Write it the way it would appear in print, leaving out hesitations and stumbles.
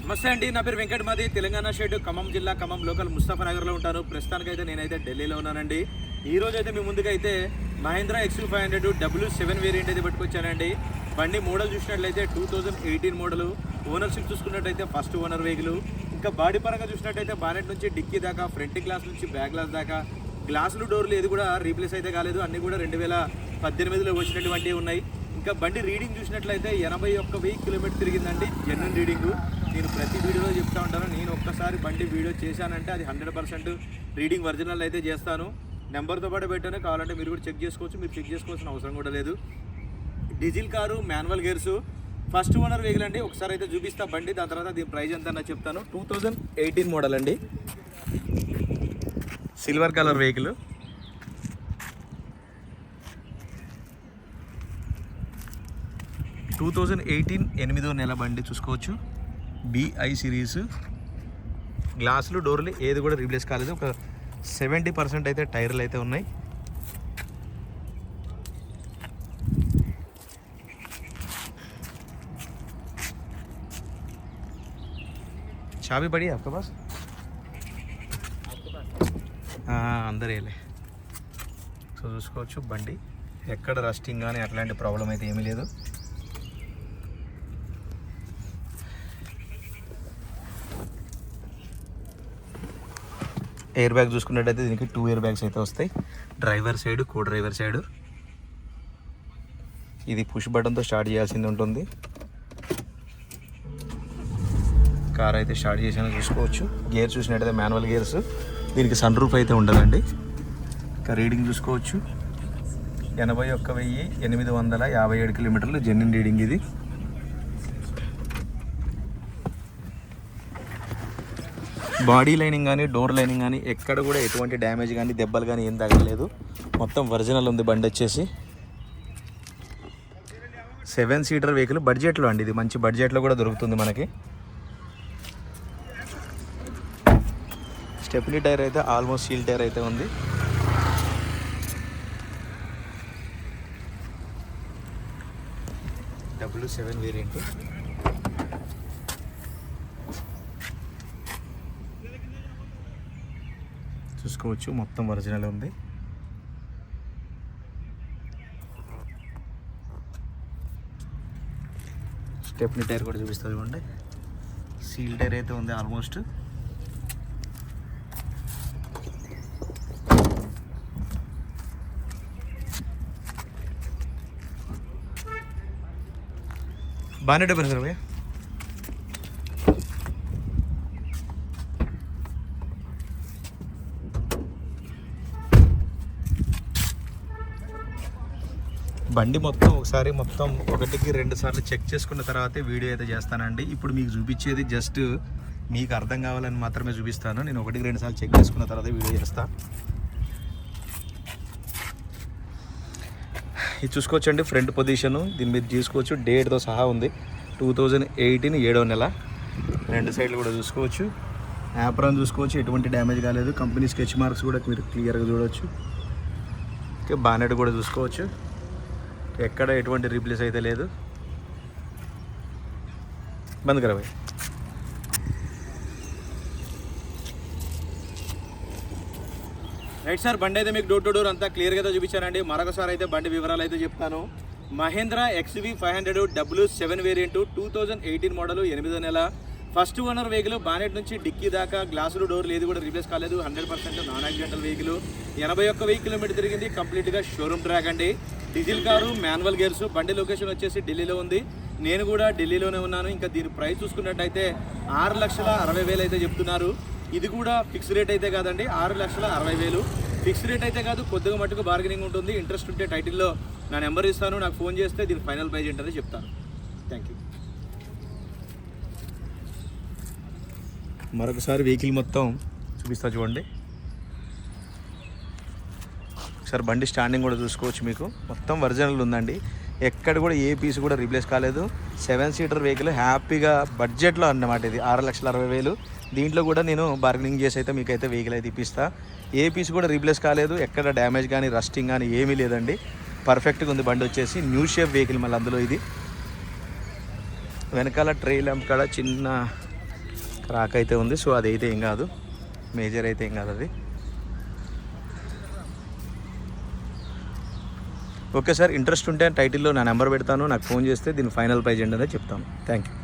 నమస్తే అండి, నా పేరు వెంకట్. మాది తెలంగాణ స్టేట్ ఖమ్మం జిల్లా ఖమ్మం లోకల్ ముస్తాఫానగర్లో ఉంటాను. ప్రస్తుతానికైతే నేనైతే ఢిల్లీలో ఉన్నానండి. ఈ రోజు అయితే మీ ముందుకైతే మహేంద్రా XV500 W7 వేరియంట్ అయితే పట్టుకొచ్చానండి. బండి మోడల్ చూసినట్లయితే 2018 మోడలు. ఓనర్షిప్ చూసుకున్నట్టయితే ఫస్ట్ ఓనర్ వెహికల్. ఇంకా బాడీ పరంగా చూసినట్టయితే బానెట్ నుంచి డిక్కీ దాకా, ఫ్రంట్ గ్లాస్ నుంచి బ్యాక్ గ్లాస్ దాకా, గ్లాసులు డోర్లు ఏది కూడా రీప్లేస్ అయితే కాలేదు. అన్నీ కూడా 2018లో వచ్చినటువంటి ఉన్నాయి. ఇంకా బండి రీడింగ్ చూసినట్లయితే 81,000 కిలోమీటర్ తిరిగిందండి. Genuine reading. నేను ప్రతి వీడియోలో చెప్తా ఉంటాను, నేను ఒక్కసారి బండి వీడియో చేశానంటే అది 100% రీడింగ్ ఒరిజినల్ అయితే చేస్తాను. నెంబర్తో పాటు పెట్టాను, కావాలంటే మీరు కూడా చెక్ చేసుకోవచ్చు. మీరు చెక్ చేసుకోవాల్సిన అవసరం కూడా లేదు. Diesel car, manual gears, first owner vehicle అండి. ఒకసారి అయితే చూపిస్తా బండి, దాని తర్వాత దీని ప్రైస్ ఎంత అన్న చెప్తాను. 2018 మోడల్ అండి, సిల్వర్ కలర్ వెహికల్. టూ 8వ నెల బండి చూసుకోవచ్చు. BI series. గ్లాసులు, డోర్లు ఏది కూడా రీప్లేస్ కాలేదు. ఒక 70% అయితే టైర్లు అయితే ఉన్నాయి. చాబీ పడి आपके पास? అందరూ వేయలే. సో చూసుకోవచ్చు బండి ఎక్కడ రస్టింగ్ కానీ అట్లాంటి ప్రాబ్లం అయితే ఏమీ లేదు. ఎయిర్ బ్యాగ్ చూసుకున్నట్టయితే దీనికి 2 ఎయిర్ బ్యాగ్స్ అయితే వస్తాయి. డ్రైవర్ సైడ్, కో డ్రైవర్ సైడ్. ఇది పుష్ బటన్తో స్టార్ట్ చేయాల్సింది ఉంటుంది. కార్ అయితే స్టార్ట్ చేసాను చూసుకోవచ్చు. గేర్ చూసినట్టయితే మాన్యువల్ గేర్స్. దీనికి సన్ రూఫ్ అయితే ఉండదండి. ఇంకా రీడింగ్ చూసుకోవచ్చు, 81,857 కిలోమీటర్లు జెన్యున్ రీడింగ్ ఇది. బాడీ లైనింగ్ కానీ, డోర్ లైనింగ్ కానీ ఎక్కడ కూడా ఎటువంటి డ్యామేజ్ కానీ, దెబ్బలు కానీ ఏం తగలలేదు. మొత్తం ఒరిజినల్ ఉంది బండి వచ్చేసి. 7 సీటర్ వెహికల్ బడ్జెట్లో అండి. ఇది మంచి బడ్జెట్లో కూడా దొరుకుతుంది మనకి. స్టెప్నీ టైర్ అయితే ఆల్మోస్ట్ సీల్ టైర్ అయితే ఉంది. W7 variant. చూసుకోవచ్చు మొత్తం ఒరిజినల్ ఉంది. స్టెప్నీ టైర్ కూడా చూపిస్తుంది ఇవ్వండి. సీల్ టైర్ అయితే ఉంది ఆల్మోస్ట్. బానెట్ ఓపెన్ సార్ భయ్యా. బండి మొత్తం ఒకసారి మొత్తం 1-2 సార్లు చెక్ చేసుకున్న తర్వాతే వీడియో అయితే చేస్తానండి. ఇప్పుడు మీకు చూపించేది జస్ట్ మీకు అర్థం కావాలని మాత్రమే చూపిస్తాను. నేను 1-2 సార్లు చెక్ చేసుకున్న తర్వాత వీడియో చేస్తాను. ఇది చూసుకోవచ్చండి ఫ్రంట్ పొజిషను. దీని మీద చూసుకోవచ్చు డేట్తో సహా ఉంది. 2018 7వ నెల. 2 సైడ్లు కూడా చూసుకోవచ్చు. యాప్రాన్ చూసుకోవచ్చు, ఎటువంటి డ్యామేజ్ కాలేదు. కంపెనీ స్కెచ్ మార్క్స్ కూడా మీరు క్లియర్గా చూడవచ్చు. ఓకే, బానెట్ కూడా చూసుకోవచ్చు, ఎక్కడ ఎటువంటి రీప్లేస్ అయితే లేదు. బంద్ కరా భాయ్. రైట్ సార్, బండి అయితే మీకు డోర్ టు డోర్ అంతా క్లియర్గా అయితే చూపించానండి. మరొకసారి అయితే బండి వివరాలు అయితే చెప్తాను. Mahindra XV500 W7 variant, 2018 model, 8వ నెల, ఫస్ట్ ఓనర్ వెహికల్. బానెట్ నుంచి డిక్కీ దాకా గ్లాసులు, డోర్లు ఏది కూడా రీప్లేస్ కాలేదు. 100% నాన్ యాక్సిడెంటల్ వెహికల్. 81,000 కిలోమీటర్ తిరిగింది. కంప్లీట్గా షోరూమ్ ట్రాక్ అండి. Diesel car, manual gears. బండి లొకేషన్ వచ్చేసి ఢిల్లీలో ఉంది. నేను కూడా ఢిల్లీలోనే ఉన్నాను. ఇంకా దీని ప్రైస్ చూసుకున్నట్టయితే 6,60,000 అయితే చెప్తున్నారు. ఇది కూడా ఫిక్స్ రేట్ అయితే కాదండి, 6,60,000 ఫిక్స్ రేట్ అయితే కాదు. కొద్దిగా మట్టుకు బార్గెనింగ్ ఉంటుంది. ఇంట్రెస్ట్ ఉంటే టైటిల్లో నా నెంబర్ ఇస్తాను, నాకు ఫోన్ చేస్తే దీని ఫైనల్ ప్రైస్ ఏంటనే చెప్తాను. Thank you. మరొకసారి వెహికల్ మొత్తం చూపిస్తా చూడండి. ఒకసారి బండి స్టాండింగ్ కూడా చూసుకోవచ్చు. మీకు మొత్తం ఒరిజినల్ ఉందండి. ఎక్కడ కూడా ఏ పీస్ కూడా రీప్లేస్ కాలేదు. 7 సీటర్ వెహికల్, హ్యాపీగా బడ్జెట్లో అన్నమాట ఇది. 6,60,000. దీంట్లో కూడా నేను బార్గెనింగ్ చేసి అయితే మీకైతే వెహికల్ అయితే ఇప్పిస్తా. ఏ పీస్ కూడా రీప్లేస్ కాలేదు. ఎక్కడ డ్యామేజ్ కానీ, రస్టింగ్ కానీ ఏమీ లేదండి. పర్ఫెక్ట్గా ఉంది బండి వచ్చేసి. న్యూ షేప్ వెహికల్ మళ్ళీ అందులో ఇది. వెనకాల ట్రైల్ ల్యాంప్ కాడ చిన్న క్రాక్ అయితే ఉంది. సో అది అయితే ఏం కాదు, మేజర్ అయితే ఏం కాదు అది. ఓకే సార్, ఇంట్రెస్ట్ ఉంటే టైటిల్లో నా నెంబర్ పెడతాను, నాకు ఫోన్ చేస్తే దీని ఫైనల్ ప్రైజ్ ఏంటనే చెప్తాను. Thank you.